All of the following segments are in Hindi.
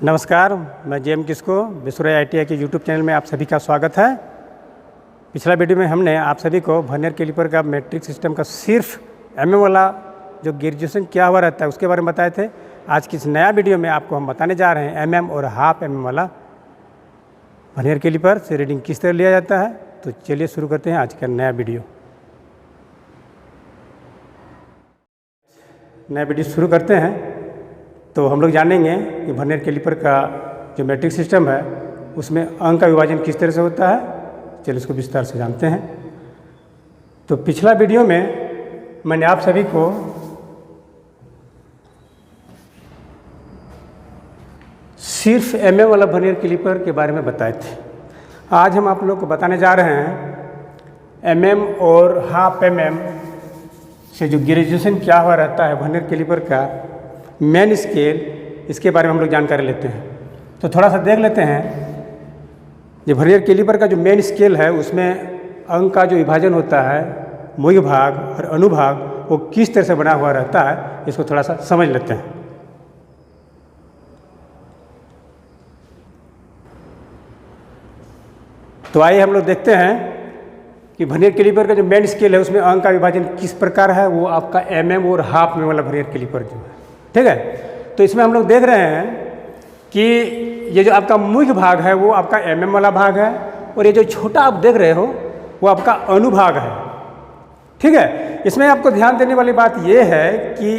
नमस्कार, मैं जेएम किसको विश्वराज ITI के यूट्यूब चैनल में आप सभी का स्वागत है। पिछला वीडियो में हमने आप सभी को वर्नियर कैलिपर का मैट्रिक सिस्टम का सिर्फ वाला जो ग्रेजुएशन क्या हुआ रहता है उसके बारे में बताए थे। आज की इस नया वीडियो में आपको हम बताने जा रहे हैं और हाफ वाला वर्नियर कैलिपर से रीडिंग किस तरह लिया जाता है। तो चलिए शुरू करते हैं आज का नया वीडियो। शुरू करते हैं तो हम लोग जानेंगे कि वर्नियर कैलिपर का जो मैट्रिक सिस्टम है उसमें अंक का विभाजन किस तरह से होता है। चलिए इसको विस्तार से जानते हैं। तो पिछला वीडियो में मैंने आप सभी को सिर्फ वाला वर्नियर कैलिपर के बारे में बताए थे। आज हम आप लोग को बताने जा रहे हैं और हाफ से जो ग्रेजुएशन क्या हुआ रहता है वर्नियर कैलिपर का मेन स्केल, इसके बारे में हम लोग जानकारी लेते हैं। तो थोड़ा सा देख लेते हैं जो वर्नियर कैलिपर का जो मेन स्केल है उसमें अंक का जो विभाजन होता है मुख्य भाग और अनुभाग वो किस तरह से बना हुआ रहता है, इसको थोड़ा सा समझ लेते हैं। तो आइए हम लोग देखते हैं कि वर्नियर कैलिपर का जो मेन स्केल है उसमें अंक का विभाजन किस प्रकार है। वो आपका और हाफ वाला वर्नियर कैलिपर जो है, ठीक है। तो इसमें हम लोग देख रहे हैं कि ये जो आपका मुख्य भाग है वो आपका वाला भाग है और ये जो छोटा आप देख रहे हो वो आपका अनुभाग है, ठीक है। इसमें आपको ध्यान देने वाली बात ये है कि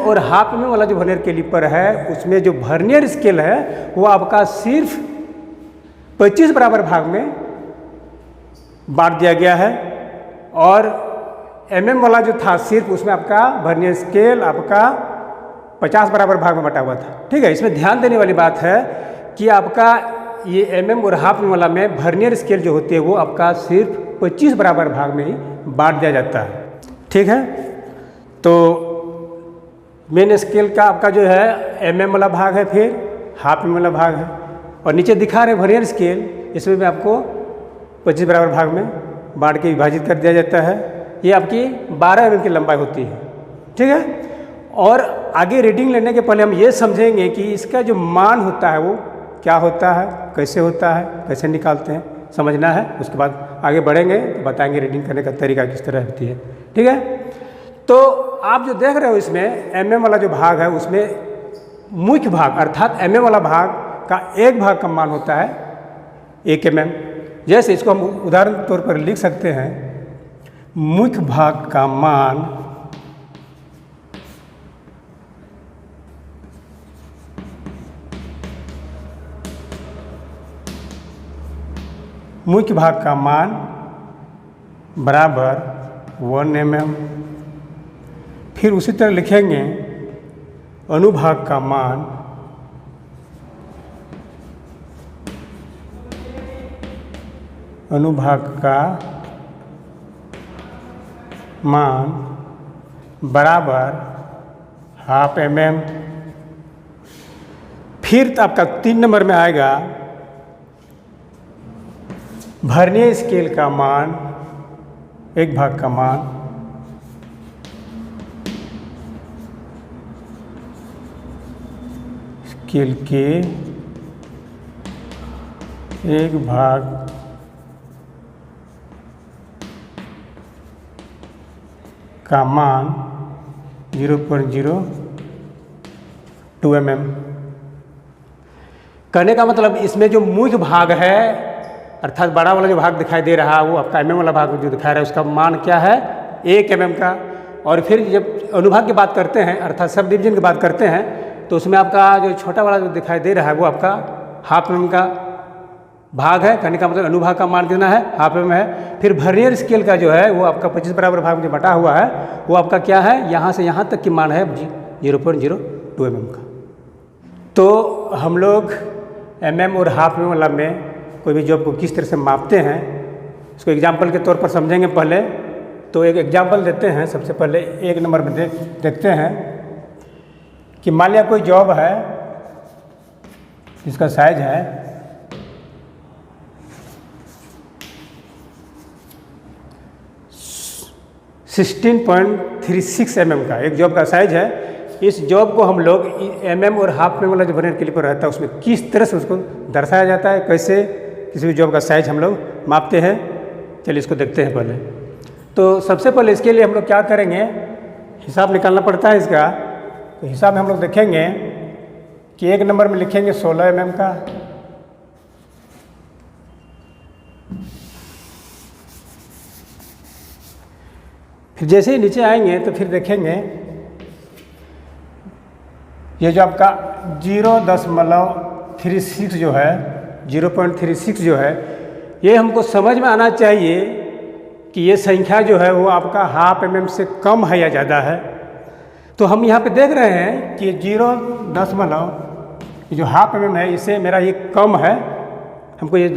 और हाफ वाला जो वर्नियर कैलिपर है उसमें जो वर्नियर स्केल है वो आपका सिर्फ 25 बराबर भाग में बांट दिया गया है और वाला जो था सिर्फ उसमें आपका वर्नियर स्केल आपका 50 बराबर भाग में बटा हुआ था, ठीक है। इसमें ध्यान देने वाली बात है कि आपका ये और हाफ वाला में वर्नियर स्केल जो होती है वो आपका सिर्फ 25 बराबर भाग में ही बांट दिया जाता है, ठीक है। तो मेन स्केल का आपका जो है वाला भाग है, फिर हाफ वाला भाग है और नीचे दिखा रहे वर्नियर स्केल, इसमें भी आपको 25 बराबर भाग में बांट के विभाजित कर दिया जाता है। ये आपकी 12 की लंबाई होती है, ठीक है। और आगे रीडिंग लेने के पहले हम ये समझेंगे कि इसका जो मान होता है वो क्या होता है, कैसे होता है, कैसे निकालते हैं, समझना है। उसके बाद आगे बढ़ेंगे तो बताएंगे रीडिंग करने का तरीका किस तरह होती है, ठीक है। तो आप जो देख रहे हो इसमें वाला जो भाग है उसमें मुख्य भाग अर्थात वाला भाग का एक भाग का मान होता है 1 जैसे इसको हम उदाहरण के तौर पर लिख सकते हैं, मुख्य भाग का मान बराबर 1 फिर उसी तरह लिखेंगे अनुभाग का मान बराबर हाफ फिर आपका 3 नंबर में आएगा वर्नियर स्केल का मान एक भाग का मान स्केल के एक भाग का मान 0.02 कहने का मतलब इसमें जो मुख्य भाग है अर्थात बड़ा वाला जो भाग दिखाई दे रहा है वो आपका वाला भाग जो दिखा रहा है उसका मान क्या है 1 का। और फिर जब अनुभाग की बात करते हैं अर्थात सब डिवीजन की बात करते हैं तो उसमें आपका जो छोटा वाला जो दिखाई दे रहा है वो आपका हाफ का भाग है। कहने का मतलब अनुभाग का मान कितना है, हाफ है। फिर वर्नियर स्केल का जो है वो आपका 25 बराबर भाग में जो बटा हुआ है वो आपका क्या है, यहाँ से यहाँ तक की मान है 0.02 का। तो हम लोग और हाफ वाला में कोई भी जॉब को किस तरह से मापते हैं इसको एग्जाम्पल के तौर पर समझेंगे। पहले तो एक एग्जाम्पल देते हैं। सबसे पहले 1 नंबर में देखते हैं कि मान लिया कोई जॉब है जिसका साइज है 16.36 mm का, एक जॉब का साइज है इस जॉब को हम लोग mm और हाफ में वाला जो वर्नियर कैलिपर रहता है उसमें किस तरह से उसको दर्शाया जाता है, कैसे किसी भी जॉब का साइज हम लोग मापते हैं, चलिए इसको देखते हैं पहले। तो सबसे पहले इसके लिए हम लोग क्या करेंगे, हिसाब निकालना पड़ता है इसका। तो हिसाब में हम लोग देखेंगे कि 1 नंबर में लिखेंगे 16 mm का, फिर जैसे ही नीचे आएंगे तो फिर देखेंगे ये जो आपका 0.36 जो है, 0.36 जो है, ये हमको समझ में आना चाहिए कि ये संख्या जो है वो आपका हाफ mm से कम है या ज़्यादा है। तो हम यहाँ पे देख रहे हैं कि 0 जो हाफ mm है इससे मेरा ये कम है, हमको ये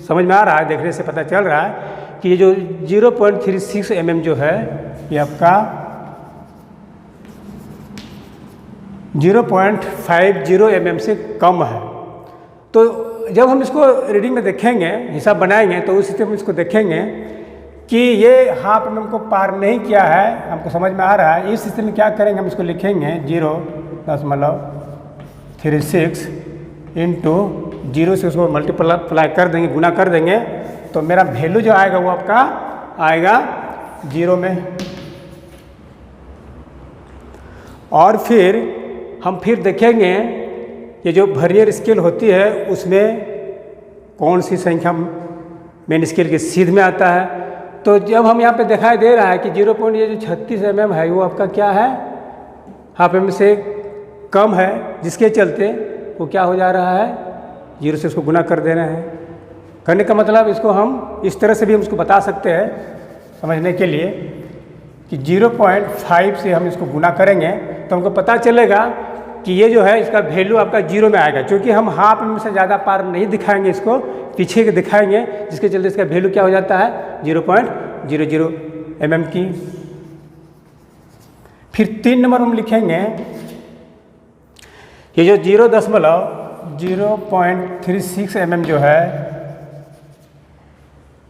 समझ में आ रहा है, देखने से पता चल रहा है कि ये जो 0.36 mm जो है ये आपका 0.50 mm से कम है। तो जब हम इसको रीडिंग में देखेंगे, हिसाब बनाएंगे, तो उस स्थिति में इसको देखेंगे कि ये हाफ mm को पार नहीं किया है, हमको समझ में आ रहा है। इस स्थिति में क्या करेंगे, हम इसको लिखेंगे 0.36 इंटू 0 से उसको मल्टीप्लाई कर देंगे, गुना कर देंगे, तो मेरा वैल्यू जो आएगा वो आपका आएगा 0 में। और फिर हम फिर देखेंगे ये जो वर्नियर स्केल होती है उसमें कौन सी संख्या मेन स्केल के सीध में आता है। तो जब हम यहाँ पे दिखाई दे रहा है कि 0.36 mm है वो आपका क्या है, हाफ mm से कम है, जिसके चलते वो क्या हो जा रहा है, 0 से उसको गुना कर दे रहे हैं। करने का मतलब इसको हम इस तरह से भी हम उसको बता सकते हैं समझने के लिए कि 0.5 से हम इसको गुना करेंगे तो हमको पता चलेगा कि ये जो है इसका वैल्यू आपका 0 में आएगा, क्योंकि हम हाफ mm से ज़्यादा पार नहीं दिखाएंगे, इसको पीछे के दिखाएंगे, जिसके चलते इसका वैल्यू क्या हो जाता है 0.00 mm की। फिर 3 नंबर हम लिखेंगे ये जो 0.36 mm जो है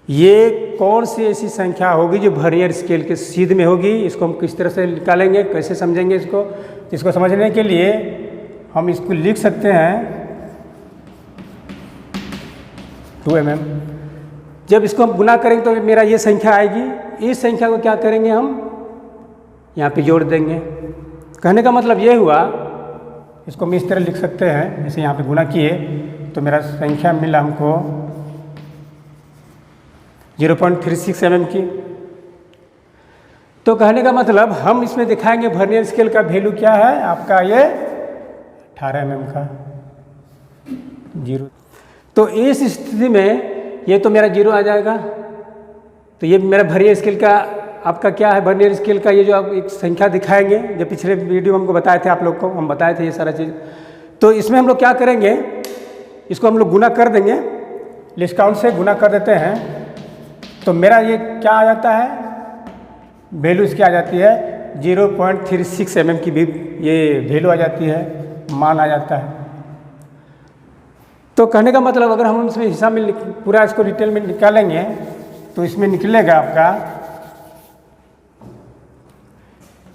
ये कौन सी ऐसी संख्या होगी जो वर्नियर स्केल के सीध में होगी। इसको हम किस तरह से निकालेंगे, कैसे समझेंगे इसको समझने के लिए हम इसको लिख सकते हैं 2 mm। जब इसको हम गुना करेंगे तो मेरा ये संख्या आएगी, इस संख्या को क्या करेंगे हम यहाँ पे जोड़ देंगे। कहने का मतलब ये हुआ, इसको हम इस तरह लिख सकते हैं, जैसे यहाँ पे गुना किए तो मेरा संख्या मिला हमको 0.36 mm की। तो कहने का मतलब हम इसमें दिखाएंगे वर्नियर स्केल का वैल्यू क्या है आपका, ये 18 mm का 0। तो इस स्थिति में ये तो मेरा 0 आ जाएगा। तो ये मेरा वर्नियर स्केल का आपका क्या है, वर्नियर स्केल का ये जो आप एक संख्या दिखाएंगे, जो पिछले वीडियो में हमको बताए थे, आप लोग को हम बताए थे ये सारा चीज़। तो इसमें हम लोग क्या करेंगे, इसको हम लोग गुना कर देंगे, लिस्ट काउंट से गुना कर देते हैं, तो मेरा ये क्या आ जाता है, वैल्यू इसकी आ जाती है 0.36 mm की भी ये वैल्यू आ जाती है, मान आ जाता है। तो कहने का मतलब अगर हम इसमें हिसाब में पूरा इसको डिटेल में निकालेंगे तो इसमें निकलेगा आपका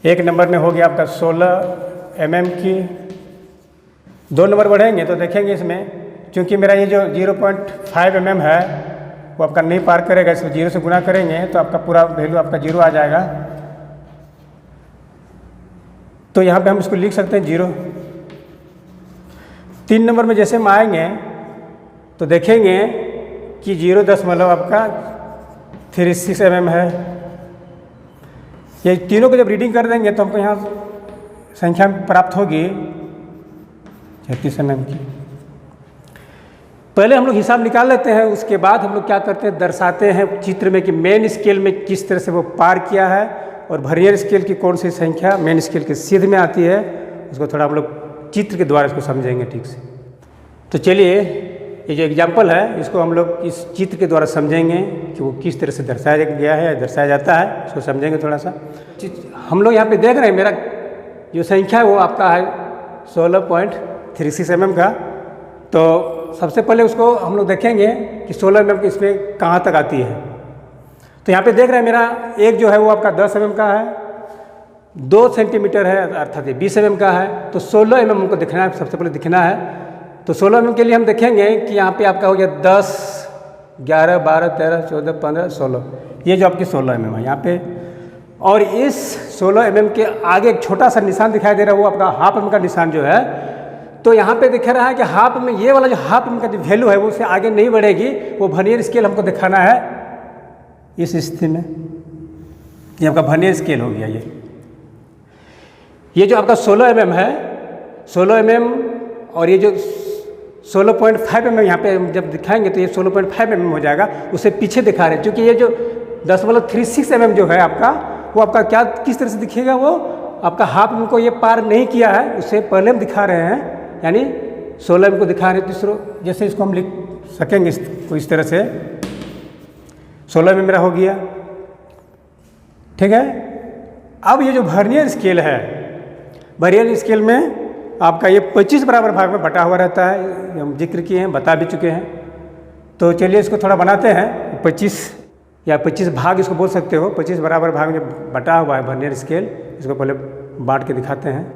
1 नंबर में हो गया आपका 16 mm की। 2 नंबर बढ़ेंगे तो देखेंगे इसमें, क्योंकि मेरा ये जो 0.5 mm है वो आपका नहीं पार करेगा, इसको 0 से गुना करेंगे तो आपका पूरा वैल्यू आपका 0 आ जाएगा। तो यहाँ पे हम इसको लिख सकते हैं 0। 3 नंबर में जैसे हम आएंगे तो देखेंगे कि 0 आपका 36 mm है। ये तीनों को जब रीडिंग कर देंगे तो हमको यहाँ संख्या प्राप्त होगी 36 mm की। पहले हम लोग हिसाब निकाल लेते हैं, उसके बाद हम लोग क्या करते हैं, दर्शाते हैं चित्र में कि मेन स्केल में किस तरह से वो पार किया है और वर्नियर स्केल की कौन सी संख्या मेन स्केल के सीध में आती है, उसको थोड़ा हम लोग चित्र के द्वारा इसको समझेंगे ठीक से। तो चलिए ये जो एग्जाम्पल है इसको हम लोग इस चित्र के द्वारा समझेंगे कि वो किस तरह से दर्शाया गया है या दर्शाया जाता है, इसको समझेंगे थोड़ा सा। हम लोग यहाँ पे देख रहे हैं मेरा जो संख्या है वो आपका है 16.36 mm का। तो सबसे पहले उसको हम लोग देखेंगे कि 16 mm की इसमें कहाँ तक आती है। तो यहाँ पे देख रहे हैं मेरा एक जो है वो आपका 10 mm का है, 2 सेंटीमीटर है, अर्थात 20 mm का है, तो 16 mm हमको दिखना है, सबसे पहले दिखना है। तो 16 mm के लिए हम देखेंगे कि यहाँ पे आपका हो गया 10, 11, 12, 13, 14, 15, 16, ये जो आपकी 16 mm है यहाँ पे। और इस 16 mm के आगे एक छोटा सा निशान दिखाई दे रहा है, वो आपका हाफ mm का निशान जो है। तो यहाँ पे दिख रहा है कि हाफ में ये वाला जो हाफ mm का जो वैल्यू है वो उससे आगे नहीं बढ़ेगी, वो वर्नियर स्केल हमको दिखाना है इस स्थिति में। ये आपका वर्नियर स्केल हो गया। ये जो आपका 16 mm है, 16 mm और ये जो 16.5 mm यहाँ पे जब दिखाएंगे तो ये 16.5 mm हो जाएगा, उससे पीछे दिखा रहे हैं। क्योंकि ये जो 10.36 mm जो है आपका, वो आपका क्या किस तरह से दिखेगा, वो आपका हाफ mm को ये पार नहीं किया है, उससे पहले हम दिखा रहे हैं, यानी 16 mm को दिखा रहे हैं। तीसरो जैसे इसको हम लिख सकेंगे इस तरह से, 16 mm मेरा हो गया, ठीक है। अब ये जो वर्नियर स्केल है, वर्नियर स्केल में आपका ये 25 बराबर भाग में बटा हुआ रहता है, हम जिक्र किए हैं, बता भी चुके हैं। तो चलिए इसको थोड़ा बनाते हैं। 25 या 25 भाग इसको बोल सकते हो, 25 बराबर भाग में बटा हुआ है वर्नियर स्केल, इसको पहले बांट के दिखाते हैं।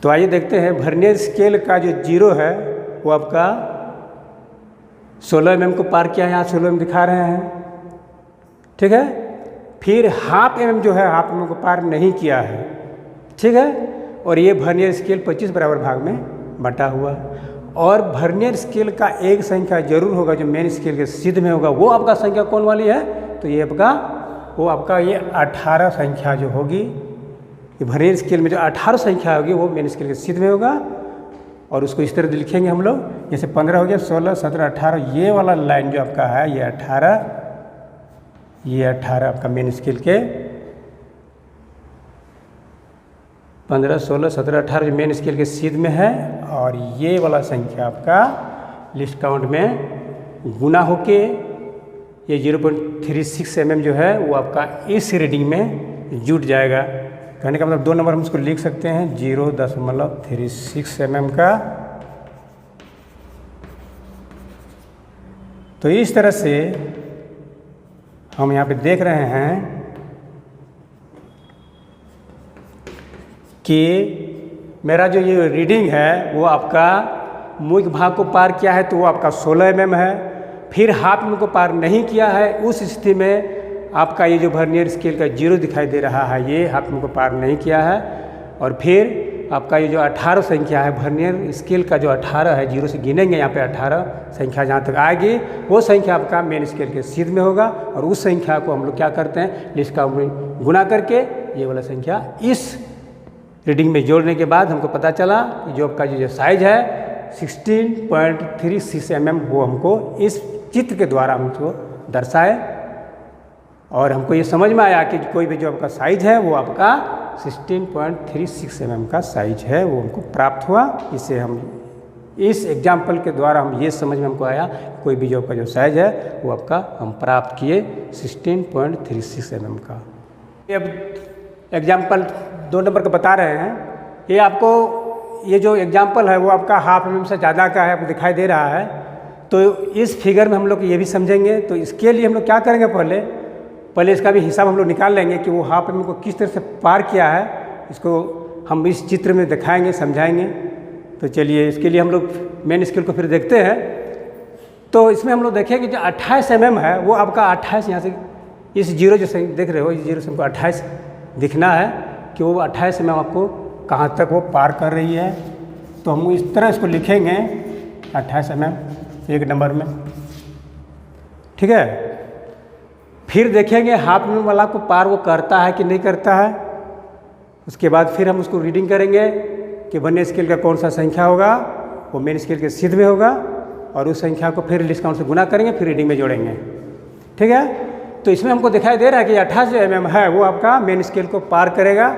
तो आइए देखते हैं, वर्नियर स्केल का जो 0 है वो आपका 16 mm को पार किया है, यहाँ 16 mm दिखा रहे हैं, ठीक है। फिर हाफ mm जो है, हाफ mm को पार नहीं किया है, ठीक है। और ये वर्नियर स्केल 25 बराबर भाग में बटा हुआ। और वर्नियर स्केल का एक संख्या जरूर होगा जो मेन स्केल के सिद्ध में होगा, वो आपका संख्या कौन वाली है, तो ये आपका वो आपका ये 18 संख्या जो होगी, ये वर्नियर स्केल में जो 18 संख्या होगी वो मेन स्केल के सिद्ध में होगा। और उसको इस तरह लिखेंगे हम लोग, जैसे 15 हो गया, 16, 17, 18, ये वाला लाइन जो आपका है ये 18, ये 18 आपका मेन स्केल के 15, 16, 17, 18 जो मेन स्केल के सिद्ध में है। और ये वाला संख्या आपका लिस्ट काउंट में गुना होके ये 0.36 mm जो है वो आपका इस रीडिंग में जुट जाएगा। कहने का मतलब 2 नंबर हम इसको लिख सकते हैं, 0.36 mm का। तो इस तरह से हम यहाँ पे देख रहे हैं कि मेरा जो ये रीडिंग है वो आपका मुख्य भाग को पार किया है, तो वो आपका 16 mm है। फिर हाफ mm को पार नहीं किया है, उस स्थिति में आपका ये जो वर्नियर स्केल का 0 दिखाई दे रहा है, ये हाफ mm को पार नहीं किया है। और फिर आपका ये जो 18 संख्या है, वर्नियर स्केल का जो 18 है, 0 से गिनेंगे यहाँ पे 18 संख्या जहाँ तक आएगी, वो संख्या आपका मेन स्केल के सिद्ध में होगा। और उस संख्या को हम लोग क्या करते हैं, लिस्ट काउंट में गुना करके ये वाला संख्या इस रीडिंग में जोड़ने के बाद हमको पता चला कि जो आपका जो साइज है 16.36 mm, वो हमको इस चित्र के द्वारा हमको दर्शाए। और हमको ये समझ में आया कि कोई भी जो आपका साइज है वो आपका 16.36 mm का साइज है, वो हमको प्राप्त हुआ। इससे हम इस एग्जाम्पल के द्वारा हम ये समझ में हमको आया कोई भी जो आपका जो साइज है वो आपका हम प्राप्त किए 16.36 mm का। अब एग्जाम्पल 2 नंबर का बता रहे हैं। ये आपको ये जो एग्जाम्पल है वो आपका हाफ mm से ज़्यादा का है, आपको दिखाई दे रहा है। तो इस फिगर में हम लोग ये भी समझेंगे। तो इसके लिए हम लोग क्या करेंगे, पहले इसका भी हिसाब हम लोग निकाल लेंगे कि वो हाफ mm को किस तरह से पार किया है, इसको हम इस चित्र में दिखाएंगे, समझाएंगे। तो चलिए इसके लिए हम लोग मेन स्केल को फिर देखते हैं। तो इसमें हम लोग देखेंगे जो 28 mm है वो आपका 28 यहाँ से इस 0 जो देख रहे हो, इस 0 से हमको 28 दिखना है कि वो 28 mm आपको कहाँ तक वो पार कर रही है। तो हम इस तरह इसको लिखेंगे 28 mm एक नंबर में, ठीक है। फिर देखेंगे हाफ mm वाला को पार वो करता है कि नहीं करता है। उसके बाद फिर हम उसको रीडिंग करेंगे कि वर्नियर स्केल का कौन सा संख्या होगा, वो मेन स्केल के सिद्ध में होगा। और उस संख्या को फिर लिस्ट काउंट से गुना करेंगे, फिर रीडिंग में जोड़ेंगे, ठीक है। तो इसमें हमको दिखाई दे रहा है कि 28 mm है वो आपका मेन स्केल को पार करेगा।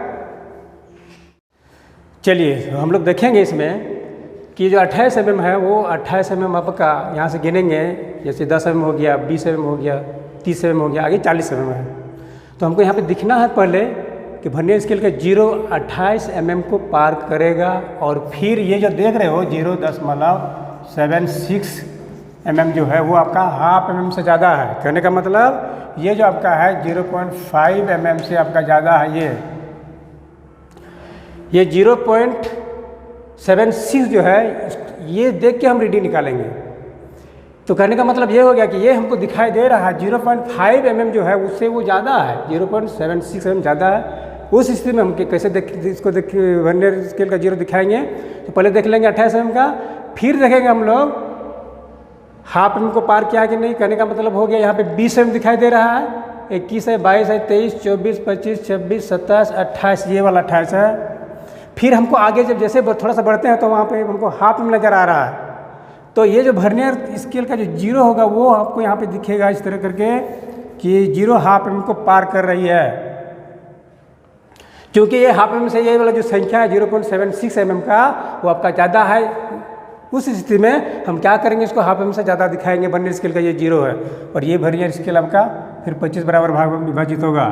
चलिए हम लोग देखेंगे इसमें कि जो 28 mm है वो 28 mm आपका यहाँ से गिनेंगे, जैसे 10 mm हो गया, 20 mm हो गया, 30 mm हो गया, आगे 40 mm है। तो हमको यहाँ पे दिखना है पहले कि वर्नियर स्केल का 0 28 mm को पार करेगा। और फिर ये जो देख रहे हो 0.76 mm जो है वो आपका हाफ mm से ज़्यादा है। कहने का मतलब ये जो आपका है 0.5 mm से आपका ज़्यादा है, ये 0.76 जो है ये देख के हम रीडिंग निकालेंगे। तो कहने का मतलब ये हो गया कि ये हमको दिखाई दे रहा है 0.5 mm जो है उससे वो ज़्यादा है, 0.76 mm ज़्यादा है। उस स्थिति में हम कैसे इसको वर्नियर स्केल का 0 दिखाएंगे। तो पहले देख लेंगे 28 mm का, फिर देखेंगे हम लोग हाफ mm को पार किया कि नहीं। कहने का मतलब हो गया यहाँ पे 20 mm दिखाई दे रहा है, 21 है, 22 है, 23, 24, 25, 26, 27, 28, ये वाला 28 है। फिर हमको आगे जब जैसे थोड़ा सा बढ़ते हैं तो वहाँ पे हमको हाफ में नज़र आ रहा है। तो ये जो वर्नियर स्केल का जो 0 होगा वो आपको यहाँ पे दिखेगा इस तरह करके कि 0 हाफ mm को पार कर रही है। क्योंकि ये हाफ mm से ये वाला जो संख्या है 0.76 mm का वो आपका ज़्यादा है। उस स्थिति में हम क्या करेंगे, इसको हाफ mm से ज़्यादा दिखाएंगे। वर्नियर स्केल का ये 0 है और ये वर्नियर स्केल आपका फिर 25 बराबर भाग में विभाजित होगा।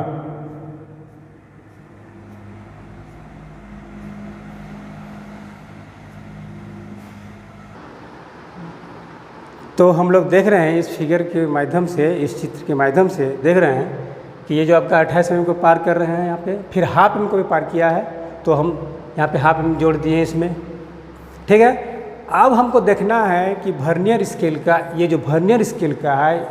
तो हम लोग देख रहे हैं इस फिगर के माध्यम से, इस चित्र के माध्यम से देख रहे हैं कि ये जो आपका 28 mm को पार कर रहे हैं यहाँ पे, फिर हाफ mm को भी पार किया है। तो हम यहाँ पे हाफ mm जोड़ दिए इसमें, ठीक है। अब हमको देखना है कि वर्नियर स्केल का ये जो वर्नियर स्केल का है,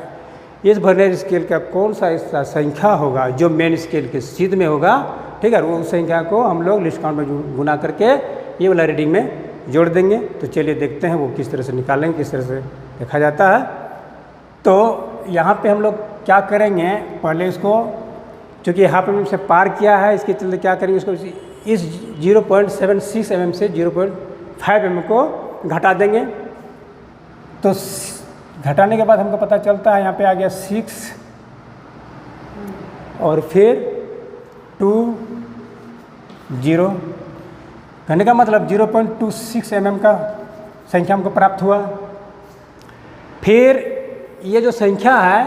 इस वर्नियर स्केल का कौन सा ऐसा संख्या होगा जो मेन स्केल के सीध में होगा, ठीक है। वो संख्या को हम लोग लिस्ट काउंट में गुना करके ये वाला रीडिंग में जोड़ देंगे। तो चलिए देखते हैं वो किस तरह से निकालेंगे, किस तरह से देखा जाता है। तो यहाँ पे हम लोग क्या करेंगे, पहले इसको चूँकि हाफ mm से पार किया है, इसके चलते क्या करेंगे, इसको इस 0.76 mm से 0.5 mm को घटा देंगे। तो घटाने के बाद हमको पता चलता है यहाँ पे आ गया 6 और फिर 2 0। कहने का मतलब 0.26 mm का संख्या हमको प्राप्त हुआ। फिर ये जो संख्या है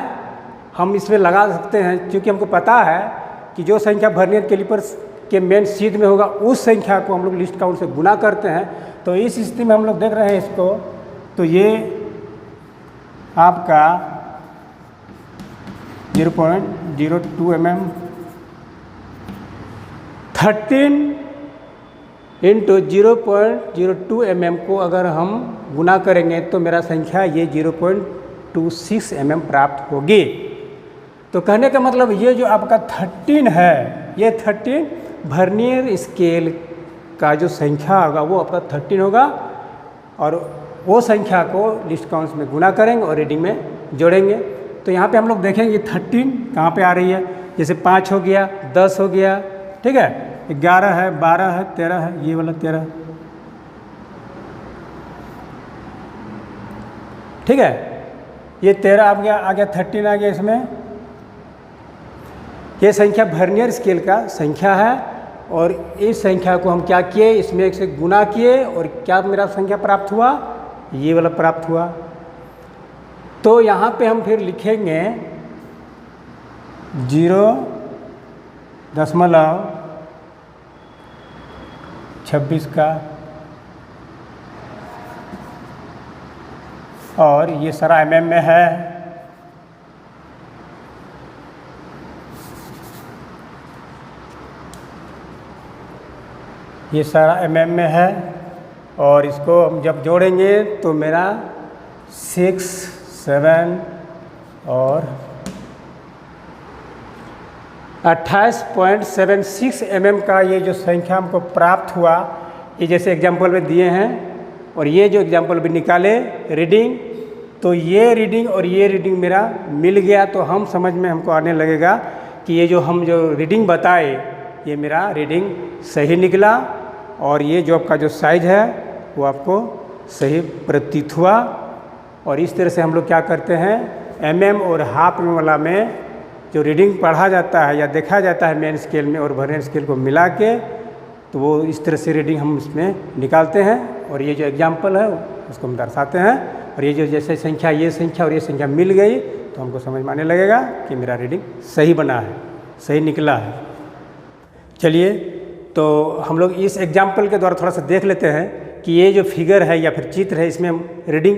हम इसमें लगा सकते हैं, क्योंकि हमको पता है कि जो संख्या वर्नियर कैलिपर के मेन सीध में होगा उस संख्या को हम लोग लिस्ट काउंट से गुना करते हैं। तो इस स्थिति में हम लोग देख रहे हैं इसको, तो ये आपका 0.02 mm 13 इंटू 0.02 mm को अगर हम गुना करेंगे तो मेरा संख्या ये 0.26 mm प्राप्त होगी। तो कहने का मतलब ये जो आपका 13 है, ये 13 वर्नियर स्केल का जो संख्या होगा वो आपका 13 होगा और वो संख्या को लिस्ट काउंट्स में गुना करेंगे और रीडिंग में जोड़ेंगे। तो यहाँ पे हम लोग देखेंगे 13 कहाँ पे आ रही है, जैसे 5 हो गया, 10 हो गया, ठीक है, 11 है, 12 है, 13 है, ये वाला 13, ठीक है। ये 13 आ गया 13 आ गया इसमें। ये संख्या वर्नियर स्केल का संख्या है और इस संख्या को हम क्या किए, इसमें एक से गुना किए और क्या मेरा संख्या प्राप्त हुआ, ये वाला प्राप्त हुआ। तो यहाँ पे हम फिर लिखेंगे 0.26 का और ये सारा mm में है। ये सारा mm में है और इसको हम जब जोड़ेंगे तो मेरा 6, 7 और 28.76 mm का ये जो संख्या हमको प्राप्त हुआ, ये जैसे एग्जाम्पल में दिए हैं और ये जो एग्जाम्पल भी निकाले रीडिंग, तो ये रीडिंग और ये रीडिंग मेरा मिल गया। तो हम समझ में हमको आने लगेगा कि ये जो हम जो रीडिंग बताए ये मेरा रीडिंग सही निकला और ये जो आपका जो साइज है वो आपको सही प्रतीत हुआ। और इस तरह से हम लोग क्या करते हैं, mm और हाफ mm वाला में जो रीडिंग पढ़ा जाता है या देखा जाता है मेन स्केल में और वर्नियर स्केल को मिला के, तो वो इस तरह से रीडिंग हम इसमें निकालते हैं और ये जो एग्जाम्पल है उसको हम दर्शाते हैं। और ये जो जैसे संख्या, ये संख्या और ये संख्या मिल गई तो हमको समझ में आने लगेगा कि मेरा रीडिंग सही बना है, सही निकला है। चलिए तो हम लोग इस एग्जाम्पल के द्वारा थोड़ा सा देख लेते हैं कि ये जो फिगर है या फिर चित्र है इसमें हम रीडिंग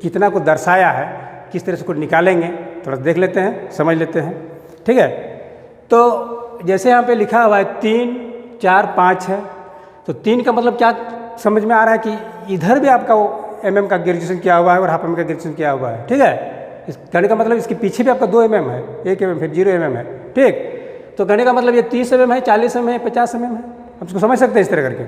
कितना को दर्शाया है, किस तरह से को निकालेंगे, थोड़ा सा देख लेते हैं, समझ लेते हैं, ठीक है। तो जैसे यहाँ पे लिखा हुआ है 3, 4, 5 है, तो 3 का मतलब क्या समझ में आ रहा है कि इधर भी आपका वो mm का ग्रेजुएशन किया हुआ है और हाफ mm का ग्रेजुएशन किया हुआ है, ठीक है। इस कहने का मतलब इसके पीछे भी आपका 2 mm है, 1 mm फिर 0 mm है, ठीक। तो कहने का मतलब ये 30 mm है, 40 mm है, 50 mm है, हम इसको समझ सकते हैं इस तरह करके।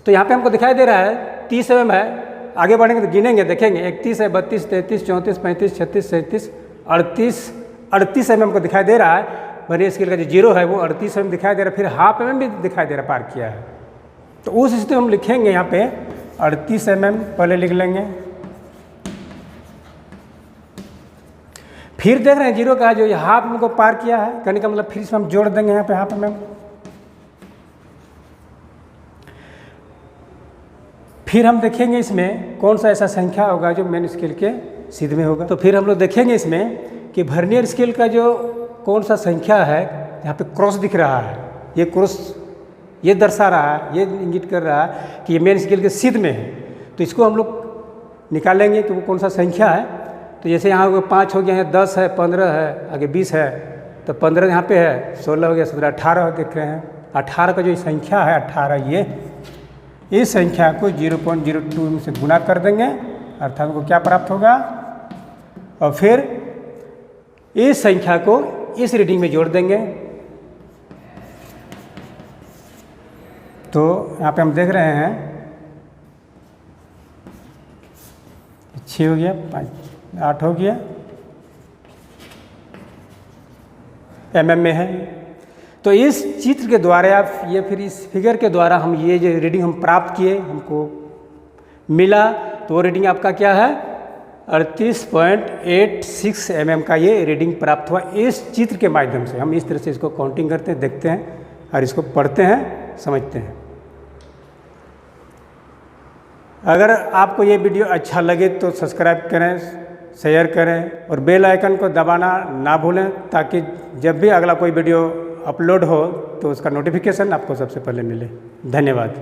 तो यहाँ पे हमको दिखाई दे रहा है 30 mm है, आगे बढ़ेंगे तो गिनेंगे देखेंगे 31 है, 32, 33, 34, 35, 36, 37, 38 mm को दिखाई दे रहा है। वर्नियर स्केल का जो 0 है वो 38 mm दिखाई दे रहा है, फिर हाफ mm भी दिखाई दे रहा है, पार किया है। तो उस स्थिति में हम लिखेंगे यहाँ पे 38 mm पहले लिख लेंगे, फिर देख रहे हैं 0 का जो ये हाफ mm को पार किया है, कहने का मतलब फिर इसमें हम जोड़ देंगे यहाँ पे हाफ mm। फिर हम देखेंगे इसमें कौन सा ऐसा संख्या होगा जो मेन स्केल के सिद्ध में होगा। तो फिर हम लोग देखेंगे इसमें कि वर्नियर स्केल का जो कौन सा संख्या है, यहाँ पे क्रॉस दिख रहा है, ये क्रॉस ये दर्शा रहा है, ये इंगित कर रहा है कि ये मेन स्केल के सिद्ध में है। तो इसको हम लोग निकालेंगे कि वो कौन सा संख्या है। तो जैसे यहाँ 5 हो गया है, 10 है, 15 है, आगे 20 है, तो 15 यहाँ पे है, 16 हो गया, 17, 18 देख रहे हैं। 18 का जो संख्या है 18, इस संख्या को 0.02 से गुणा कर देंगे, अर्थात को क्या प्राप्त होगा, और फिर इस संख्या को इस रीडिंग में जोड़ देंगे। तो यहाँ पे हम देख रहे हैं 6 हो गया, 5, 8 हो गया, mm में है। तो इस चित्र के द्वारा या ये फिर इस फिगर के द्वारा हम ये जो रीडिंग हम प्राप्त किए, हमको मिला, तो वो रीडिंग आपका क्या है 38.86 mm का ये रीडिंग प्राप्त हुआ इस चित्र के माध्यम से। हम इस तरह से इसको काउंटिंग करते हैं, देखते हैं और इसको पढ़ते हैं, समझते हैं। अगर आपको ये वीडियो अच्छा लगे तो सब्सक्राइब करें, शेयर करें और बेल आइकन को दबाना ना भूलें, ताकि जब भी अगला कोई वीडियो अपलोड हो तो उसका नोटिफिकेशन आपको सबसे पहले मिले। धन्यवाद।